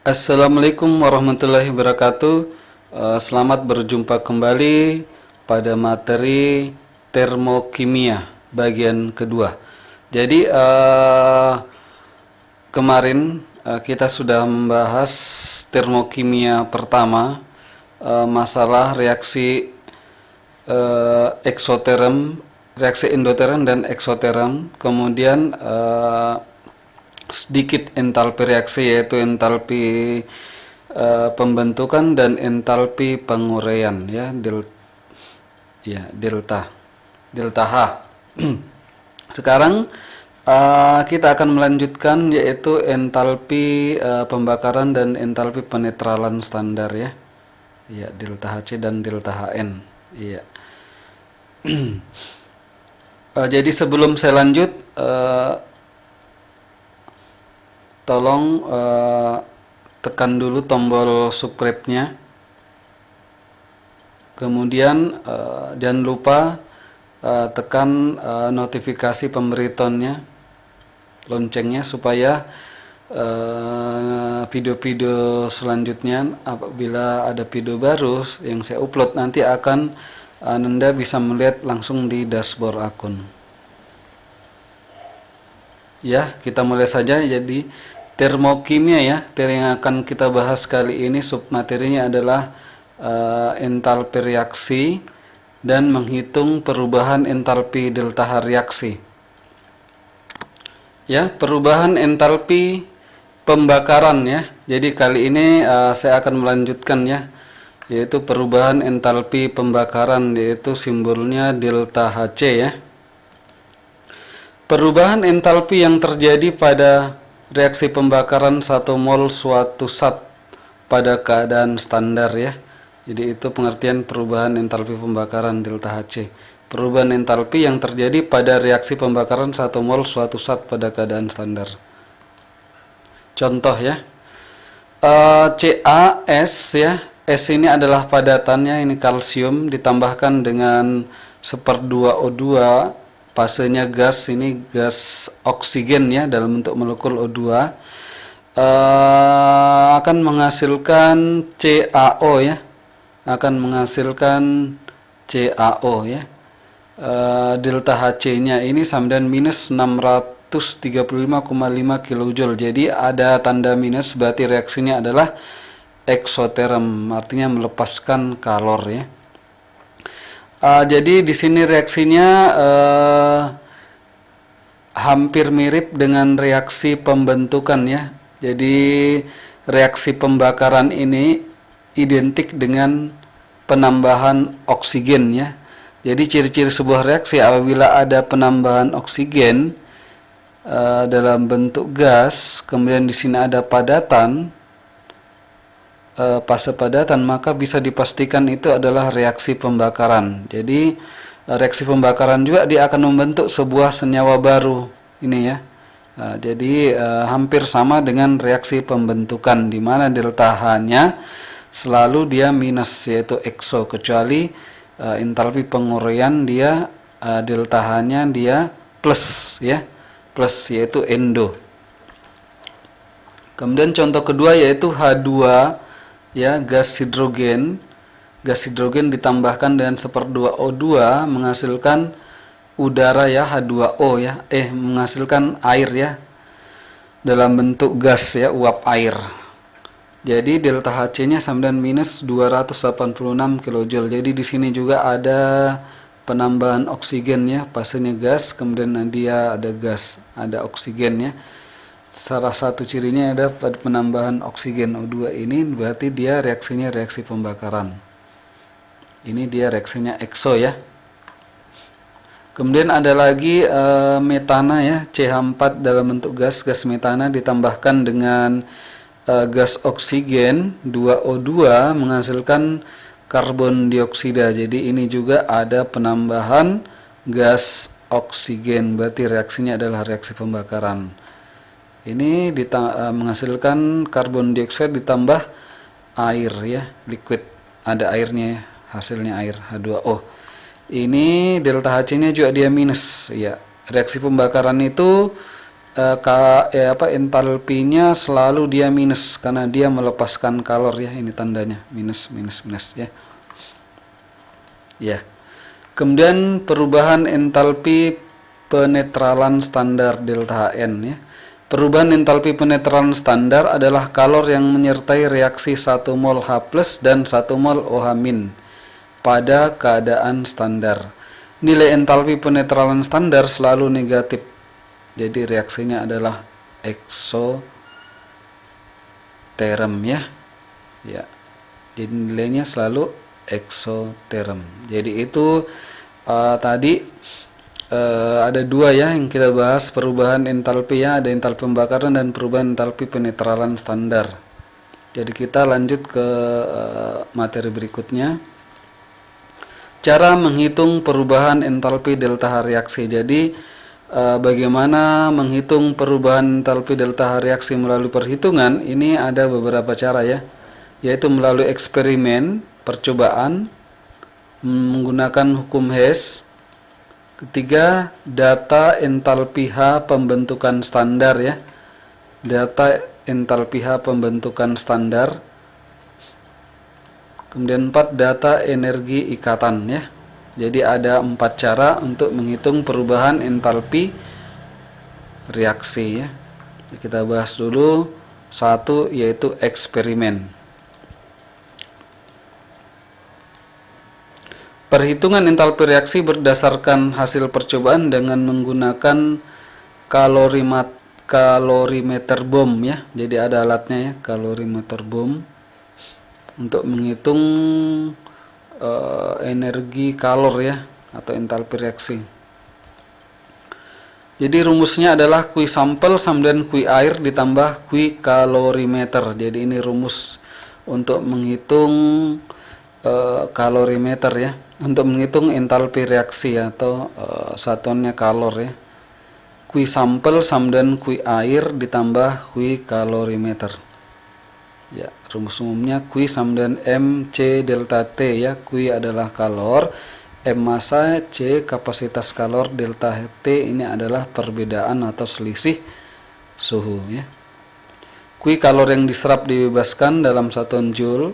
Assalamualaikum warahmatullahi wabarakatuh. Selamat berjumpa kembali pada materi termokimia bagian kedua. Jadi kemarin kita sudah membahas termokimia pertama, masalah reaksi eksoterm, reaksi endoterm dan eksoterm. Kemudian sedikit entalpi reaksi, yaitu entalpi pembentukan dan entalpi penguraian, ya, delta H. Sekarang kita akan melanjutkan, yaitu entalpi pembakaran dan entalpi penetralan standar, ya, ya, delta Hc dan delta Hn, ya. Jadi sebelum saya lanjut, tolong tekan dulu tombol subscribe-nya. Kemudian jangan lupa tekan notifikasi pemberitahuannya, loncengnya, supaya video-video selanjutnya apabila ada video baru yang saya upload nanti akan Anda bisa melihat langsung di dashboard akun. Ya, kita mulai saja. Jadi termokimia, ya, yang akan kita bahas kali ini submaterinya adalah entalpi reaksi dan menghitung perubahan entalpi delta H reaksi. Ya, perubahan entalpi pembakaran, ya. Jadi kali ini saya akan melanjutkan, ya, yaitu perubahan entalpi pembakaran, yaitu simbolnya delta Hc, ya. Perubahan entalpi yang terjadi pada reaksi pembakaran 1 mol suatu zat pada keadaan standar, ya. Jadi itu pengertian perubahan entalpi pembakaran delta Hc. Perubahan entalpi yang terjadi pada reaksi pembakaran 1 mol suatu zat pada keadaan standar. Contoh, ya. CaS, ya. S ini adalah padatannya, ini kalsium ditambahkan dengan 1/2 O2, fasenya gas, ini gas oksigen, ya, dalam bentuk molekul O2, akan menghasilkan CaO, ya, akan menghasilkan CaO, ya. Delta Hc-nya ini sama dengan minus 635,5 kJ. Jadi ada tanda minus, berarti reaksinya adalah eksoterm, artinya melepaskan kalor, ya. Jadi di sini reaksinya hampir mirip dengan reaksi pembentukan, ya. Jadi reaksi pembakaran ini identik dengan penambahan oksigen, ya. Jadi ciri-ciri sebuah reaksi apabila ada penambahan oksigen dalam bentuk gas, kemudian di sini ada padatan, fase padatan, maka bisa dipastikan itu adalah reaksi pembakaran. Jadi reaksi pembakaran juga dia akan membentuk sebuah senyawa baru ini, ya. Jadi hampir sama dengan reaksi pembentukan, di mana delta H-nya selalu dia minus, yaitu ekso, kecuali entalpi penguraian dia delta H-nya dia plus, ya, plus, yaitu endo. Kemudian contoh kedua yaitu H2, ya, gas hidrogen. Gas hidrogen ditambahkan dengan 1/2 O2 menghasilkan udara, ya, H2O, ya, menghasilkan air, ya, dalam bentuk gas, ya, uap air. Jadi delta Hc-nya sama dengan minus 286 kJ. Jadi di sini juga ada penambahan oksigen, ya, fasenya gas, kemudian dia ada gas, ada oksigen, ya. Salah satu cirinya ada pada penambahan oksigen O2 ini, berarti dia reaksinya reaksi pembakaran. Ini dia reaksinya ekso, ya. Kemudian ada lagi metana, ya, CH4 dalam bentuk gas, gas metana ditambahkan dengan gas oksigen 2O2 menghasilkan karbon dioksida. Jadi ini juga ada penambahan gas oksigen, berarti reaksinya adalah reaksi pembakaran. Ini menghasilkan karbon dioksida ditambah air, ya, liquid, ada airnya, ya, hasilnya air H2O. Ini delta Hc-nya juga dia minus, ya. Reaksi pembakaran itu entalpinya selalu dia minus karena dia melepaskan kalor ya, ini tandanya minus minus minus ya. Ya. Kemudian perubahan entalpi penetralan standar delta Hn ya. Perubahan entalpi penetralan standar adalah kalor yang menyertai reaksi 1 mol H+ dan 1 mol OH- pada keadaan standar. Nilai entalpi penetralan standar selalu negatif. Jadi reaksinya adalah eksoterm ya. Ya. Jadi nilainya selalu eksoterm. Jadi itu tadi ada dua ya yang kita bahas, perubahan entalpi ya, ada entalpi pembakaran dan perubahan entalpi penetralan standar. Jadi kita lanjut ke materi berikutnya. Cara menghitung perubahan entalpi delta H reaksi. Jadi bagaimana menghitung perubahan entalpi delta H reaksi melalui perhitungan? Ini ada beberapa cara ya, yaitu melalui eksperimen, percobaan, menggunakan hukum Hess. Ketiga, data entalpi H pembentukan standar ya. Data entalpi H pembentukan standar. Kemudian 4, data energi ikatan ya. Jadi ada 4 cara untuk menghitung perubahan entalpi reaksi ya. Kita bahas dulu. 1 yaitu eksperimen. Perhitungan entalpi reaksi berdasarkan hasil percobaan dengan menggunakan kalorimeter bom ya. Jadi ada alatnya ya, kalorimeter bom untuk menghitung energi kalor ya atau entalpi reaksi. Jadi rumusnya adalah Q sampel sama dengan Q air ditambah Q kalorimeter. Jadi ini rumus untuk menghitung kalorimeter ya, untuk menghitung entalpi reaksi atau satuannya kalor ya. Q sampel sama dengan Q air ditambah Q kalorimeter. Ya, rumus umumnya Q sama dengan MC delta T ya. Q adalah kalor, M massa, C kapasitas kalor, delta T ini adalah perbedaan atau selisih suhu ya. Q kalor yang diserap dibebaskan dalam satuan joule,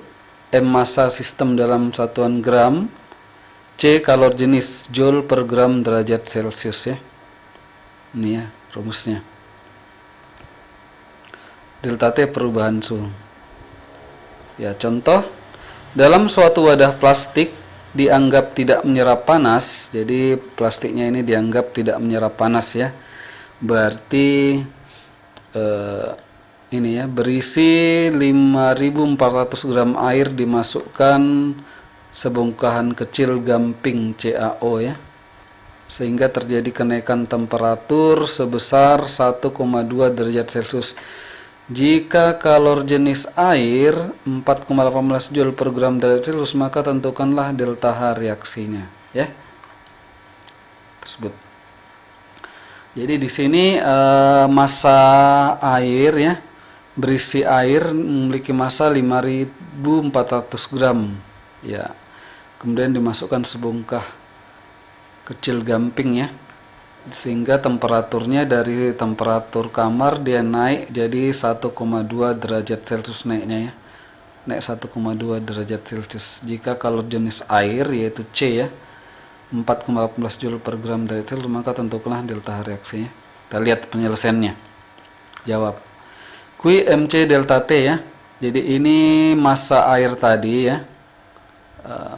M massa sistem dalam satuan gram, C kalor jenis joule per gram derajat Celcius ya. Ini ya rumusnya. Delta T perubahan suhu. Ya, contoh, dalam suatu wadah plastik dianggap tidak menyerap panas, jadi plastiknya ini dianggap tidak menyerap panas ya. Berarti ini ya, berisi 5.400 gram air, dimasukkan sebongkahan kecil gamping CaO ya, sehingga terjadi kenaikan temperatur sebesar 1,2 derajat Celcius. Jika kalor jenis air 4,18 Joule per gram derajat Celcius, maka tentukanlah delta H reaksinya ya. Tersebut. Jadi di sini massa air ya, berisi air memiliki massa 5.400 gram ya. Kemudian dimasukkan sebongkah kecil gamping ya, sehingga temperaturnya dari temperatur kamar dia naik jadi 1,2 derajat Celcius naiknya ya. Naik 1,2 derajat Celcius. Jika kalor jenis air yaitu C ya, 4,18 Joule per gram derajat Celcius, maka tentukanlah delta H reaksinya. Kita lihat penyelesaiannya. Jawab. Q MC delta T ya. Jadi ini massa air tadi ya.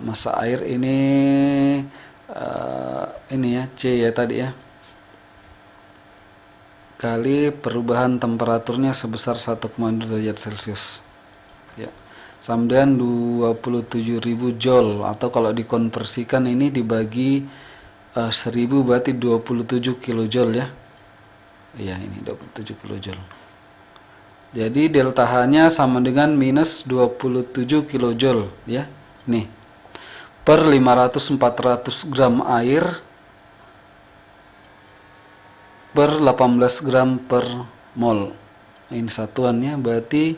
Massa air ini ya C ya tadi ya. Kali perubahan temperaturnya sebesar 1,2 derajat Celcius. Ya. Sama dengan 27.000 Joule, atau kalau dikonversikan ini dibagi 1000 berarti 27 kilojoule ya. Iya, ini 27 kilojoule. Jadi delta H-nya sama dengan minus 27 kilojoule ya. Nih. Per 500-400 gram air per 18 gram per mol. Ini satuannya, berarti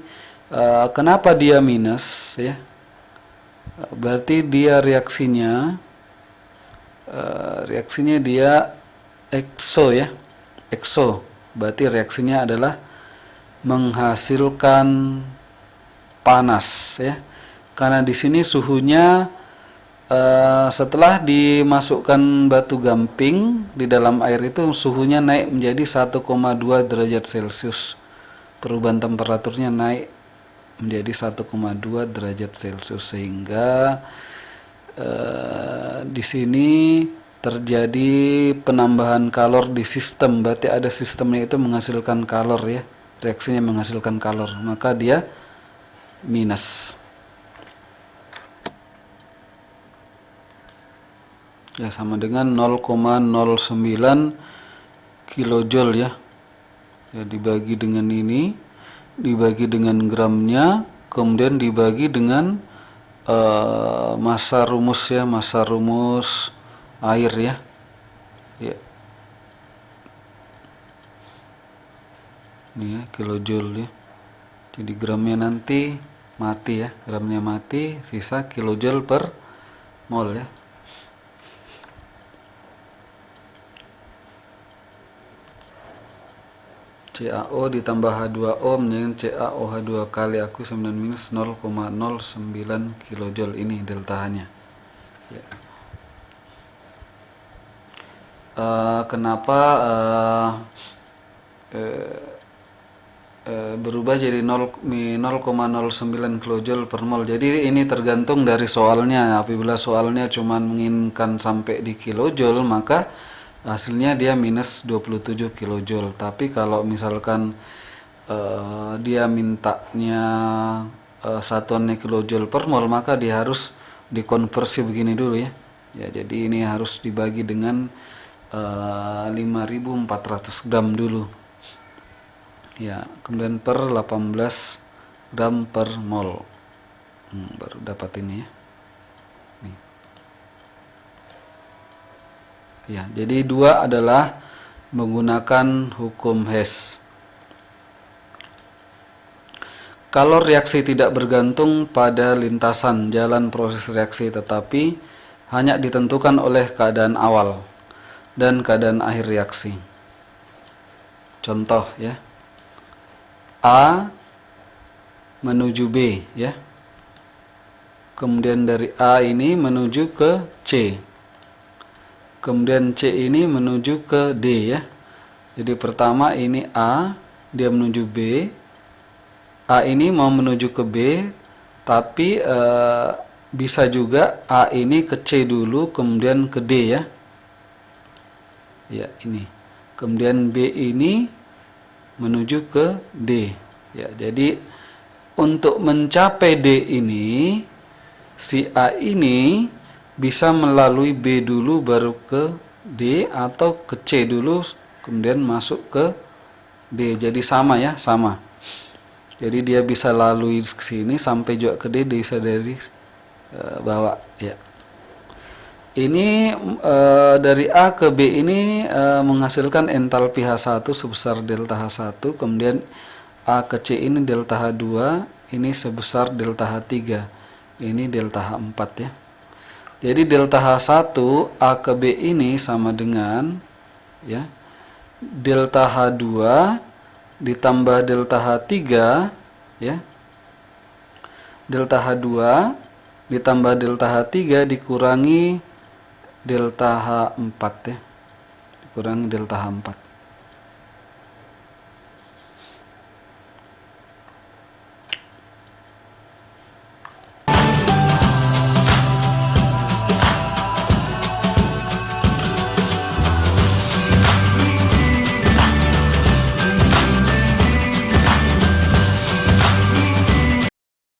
kenapa dia minus ya? Berarti dia reaksinya dia ekso ya. Ekso. Berarti reaksinya adalah menghasilkan panas ya. Karena di sini suhunya setelah dimasukkan batu gamping di dalam air itu suhunya naik menjadi 1,2 derajat Celcius. Perubahan temperaturnya naik menjadi 1,2 derajat Celcius sehingga di sini terjadi penambahan kalor di sistem. Berarti ada sistemnya itu menghasilkan kalor ya. Reaksinya menghasilkan kalor, maka dia minus. Ya, sama dengan 0,09 kilojoule ya. Ya, dibagi dengan ini, dibagi dengan gramnya, kemudian dibagi dengan massa rumus ya, massa rumus air ya. Ya. Ini ya, kilojoule ya. Jadi gramnya nanti mati ya, gramnya mati, sisa kilojoule per mol ya. CaO ditambah H2O menjadi CaOH2 kali aku 9 minus 0,09 kilojoule, ini delta H-nya. Ya. Kenapa berubah jadi 0,09 kilojoule per mol? Jadi ini tergantung dari soalnya. Apabila soalnya cuma menginginkan sampai di kilojoule, maka hasilnya dia minus 27 kilojoule. Tapi kalau misalkan dia mintanya satuannya kilojoule per mol, maka dia harus dikonversi begini dulu ya. Ya, jadi ini harus dibagi dengan 5.400 gram dulu. Ya, kemudian per 18 gram per mol. Baru dapat ini ya. Nih. Ya, jadi dua adalah menggunakan hukum Hess. Kalau reaksi tidak bergantung pada lintasan jalan proses reaksi, tetapi hanya ditentukan oleh keadaan awal dan keadaan akhir reaksi. Contoh ya, A menuju B ya, kemudian dari A ini menuju ke C, kemudian C ini menuju ke D ya. Jadi pertama ini A, dia menuju B, A ini mau menuju ke B, tapi bisa juga A ini ke C dulu, kemudian ke D ya. Ya, ini. Kemudian B ini menuju ke D. Ya, jadi untuk mencapai D ini, si A ini bisa melalui B dulu baru ke D, atau ke C dulu kemudian masuk ke D. Jadi sama ya, sama. Jadi dia bisa lalui ke sini sampai juga ke D, bisa dari bawah ya. Ini dari A ke B ini menghasilkan entalpi H1 sebesar delta H1, kemudian A ke C ini delta H2, ini sebesar delta H3, ini delta H4 ya. Jadi delta H1 A ke B ini sama dengan ya, delta H2 ditambah delta H3 ya, delta H2 ditambah delta H3 dikurangi delta H4 ya, dikurangi delta H4.